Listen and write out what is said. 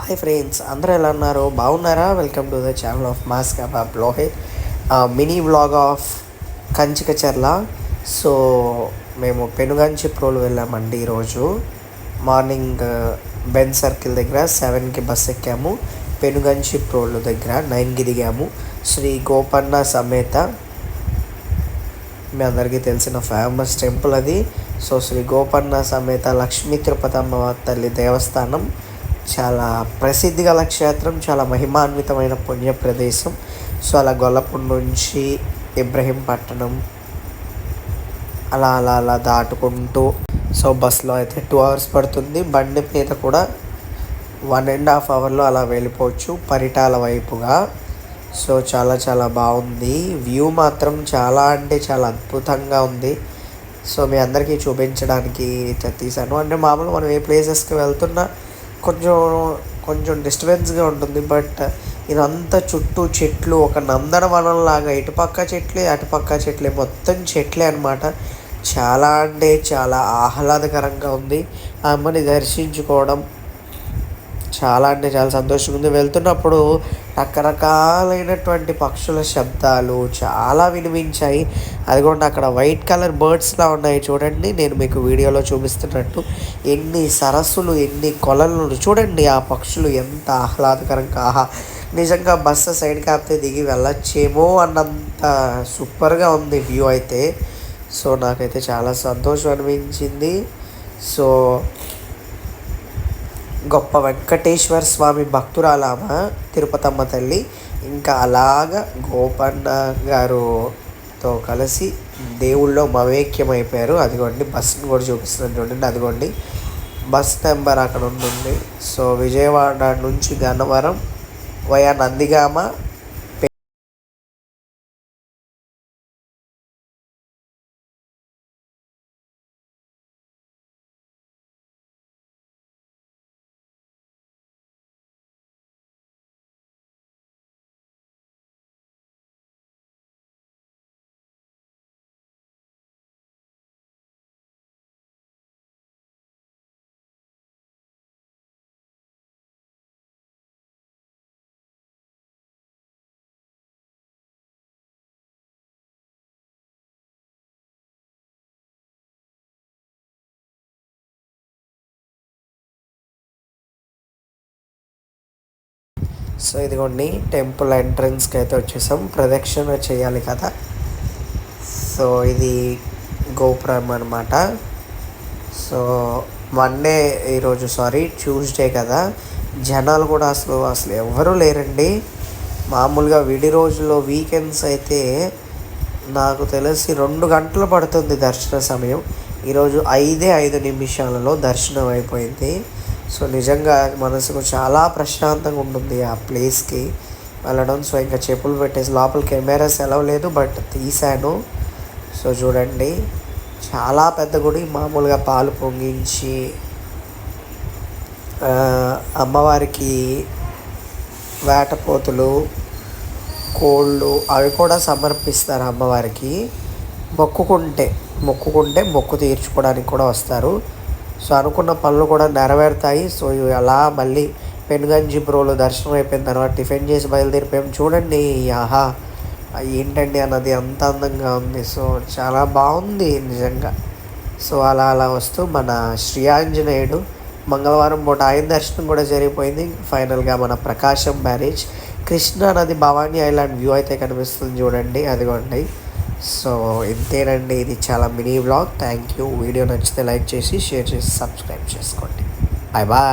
Hi friends, అందరూ ఎలా ఉన్నారు? బాగున్నారా? Welcome to the channel of mass kebab Lohith. Mini vlog of Kanchikacherla. So మేము పెనుగంచి ప్రోలు వెళ్ళామండి ఈరోజు మార్నింగ్. బెన్ సర్కిల్ దగ్గర 7కి బస్ ఎక్కాము. పెనుగంచి ప్రోలు దగ్గర 9కి దిగాము. శ్రీ గోపన్న సమేత, మీ అందరికీ తెలిసిన ఫేమస్ టెంపుల్ అది. సో శ్రీ గోపన్న సమేత లక్ష్మీ తిరుపతమ్మ తల్లి దేవస్థానం చాలా ప్రసిద్ధి గల క్షేత్రం, చాలా మహిమాన్వితమైన పుణ్య ప్రదేశం. సో అలా గొల్లపూడి నుంచి ఇబ్రహీంపట్నం అలా అలా అలా దాటుకుంటూ, సో బస్సులో అయితే 2 అవర్స్ పడుతుంది. బండి మీద కూడా 1.5 అవర్లో అలా వెళ్ళిపోవచ్చు పరిటాల వైపుగా. సో చాలా చాలా బాగుంది. వ్యూ మాత్రం చాలా అంటే చాలా అద్భుతంగా ఉంది. సో మీ అందరికీ చూపించడానికి తీశాను. అంటే మామూలుగా మనం ఏ ప్లేసెస్కి వెళ్తున్నా కొంచెం కొంచెం డిస్టర్బెన్స్గా ఉంటుంది. బట్ ఇదంతా చుట్టూ చెట్లు, ఒక నందనవనం లాగా, ఇటుపక్క చెట్లే అటుపక్క చెట్లే, మొత్తం చెట్లే అనమాట. చాలా అంటే చాలా ఆహ్లాదకరంగా ఉంది. ఆ అమ్మని దర్శించుకోవడం చాలా అంటే చాలా సంతోషంగా ఉంది. వెళ్తున్నప్పుడు రకరకాలైనటువంటి పక్షుల శబ్దాలు చాలా వినిపించాయి. అది కూడా అక్కడ వైట్ కలర్ బర్డ్స్లా ఉన్నాయి చూడండి, నేను మీకు వీడియోలో చూపిస్తున్నట్టు. ఎన్ని సరస్సులు, ఎన్ని కొలలు చూడండి. ఆ పక్షులు ఎంత ఆహ్లాదకరంగా, నిజంగా బస్సు సైడ్ కాపితే దిగి వెళ్ళొచ్చేమో అన్నంత సూపర్గా ఉంది వ్యూ అయితే. సో నాకైతే చాలా సంతోషం అనిపించింది. సో గొప్ప వెంకటేశ్వర స్వామి భక్తురాలామ తిరుపతమ్మ తల్లి. ఇంకా అలాగ గోపన్న గారుతో కలిసి దేవుళ్ళో మమేక్యం అయిపోయారు. అదిగోండి బస్సును కూడా చూపిస్తున్నాను చూడండి, అదిగోండి బస్ నెంబర్ అక్కడ ఉంటుంది. సో విజయవాడ నుంచి గన్నవరం వయా నందిగామ. సో ఇదిగోండి టెంపుల్ ఎంట్రన్స్కి అయితే వచ్చేసాం. ప్రదక్షిణ చేయాలి కదా. సో ఇది గోపురం అనమాట. సో మండే ఈరోజు, ట్యూస్డే కదా, జనాలు కూడా అసలు ఎవరూ లేరండి. మామూలుగా విడి రోజుల్లో వీకెండ్స్ అయితే నాకు తెలిసి 2 గంటలు పడుతుంది దర్శన సమయం. ఈరోజు 5 నిమిషాలలో దర్శనం అయిపోయింది. సో నిజంగా మనసుకు చాలా ప్రశాంతంగా ఉంటుంది ఆ ప్లేస్కి వెళ్ళడం. సో ఇంకా చెప్పులు పెట్టేసి, లోపల కెమెరాస్ ఎలా లేదు బట్ తీశాను. సో చూడండి చాలా పెద్ద గుడి. మామూలుగా పాలు పొంగించి అమ్మవారికి వేటపోతులు, కోళ్ళు అవి కూడా సమర్పిస్తారు అమ్మవారికి. మొక్కుకుంటే మొక్కు తీర్చుకోవడానికి కూడా వస్తారు. సో అనుకున్న పనులు కూడా నెరవేరుతాయి. సో అలా మళ్ళీ పెనుగంచి ప్రోలో దర్శనం అయిపోయిన తర్వాత టిఫిన్ చేసి బయలుదేరిపోయాం. చూడండి ఆహా ఏంటండి అన్నది అంత అందంగా ఉంది. సో చాలా బాగుంది నిజంగా. సో అలా అలా వస్తూ మన శ్రీ ఆంజనేయుడు మంగళవారం పూట ఆయన దర్శనం కూడా జరిగిపోయింది. ఫైనల్గా మన ప్రకాశం బ్యారేజ్, కృష్ణా నది, భవానీ ఐలాండ్ వ్యూ అయితే కనిపిస్తుంది చూడండి, అదిగోండి. సో ఇంతేనండి, ఇది చాలా mini vlog. Thank you. Video నచ్చితే లైక్ చేసి, షేర్ చేసి, సబ్స్క్రైబ్ చేసుకోండి. Bye bye.